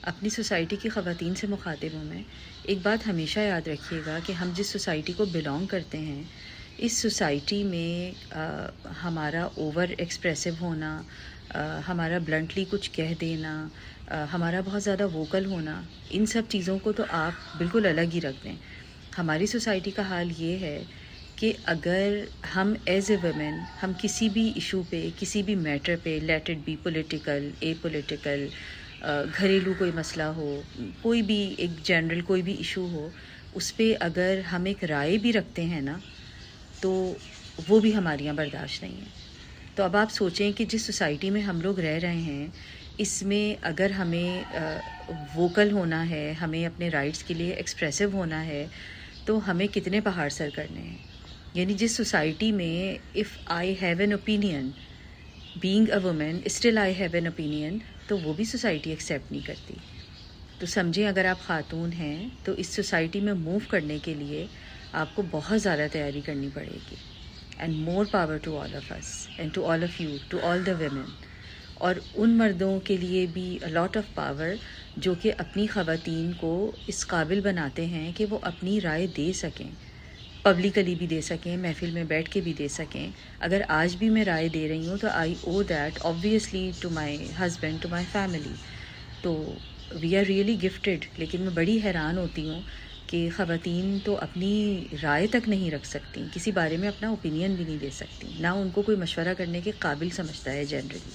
اپنی سوسائٹی کی خواتین سے مخاطب ہوں میں، ایک بات ہمیشہ یاد رکھیے گا کہ ہم جس سوسائٹی کو بلانگ کرتے ہیں، اس سوسائٹی میں ہمارا اوور ایکسپریسو ہونا، ہمارا بلنٹلی کچھ کہہ دینا، ہمارا بہت زیادہ ووکل ہونا، ان سب چیزوں کو تو آپ بالکل الگ ہی رکھ دیں۔ ہماری سوسائٹی کا حال یہ ہے کہ اگر ہم ایز اے ویمن ہم کسی بھی ایشو پہ، کسی بھی میٹر پہ، let it be political, apolitical, گھریلو کوئی مسئلہ ہو، کوئی بھی ایک جنرل کوئی بھی ایشو ہو، اس پہ اگر ہم ایک رائے بھی رکھتے ہیں نا، تو وہ بھی ہمارے یہاں برداشت نہیں ہے۔ تو اب آپ سوچیں کہ جس سوسائٹی میں ہم لوگ رہ رہے ہیں، اس میں اگر ہمیں ووکل ہونا ہے، ہمیں اپنے رائٹس کے لیے ایکسپریسو ہونا ہے، تو ہمیں کتنے پہاڑ سر کرنے ہیں۔ یعنی جس سوسائٹی میں if I have an opinion being a woman still I have an opinion, تو وہ بھی سوسائٹی ایکسیپٹ نہیں کرتی۔ تو سمجھیں اگر آپ خاتون ہیں تو اس سوسائٹی میں موو کرنے کے لیے آپ کو بہت زیادہ تیاری کرنی پڑے گی۔ And more power to all of us and to all of you, to all the women. اور ان مردوں کے لیے بھی لاٹ آف پاور جو کہ اپنی خواتین کو اس قابل بناتے ہیں کہ وہ اپنی رائے دے سکیں، پبلکلی بھی دے سکیں، محفل میں بیٹھ کے بھی دے سکیں۔ اگر آج بھی میں رائے دے رہی ہوں تو I owe that obviously to my husband, to my family. تو وی آر ریئلی گفٹیڈ، لیکن میں بڑی حیران ہوتی ہوں کہ خواتین تو اپنی رائے تک نہیں رکھ سکتی، کسی بارے میں اپنا اوپینین بھی نہیں دے سکتی، نہ ان کو کوئی مشورہ کرنے کے قابل سمجھتا ہے جنرلی۔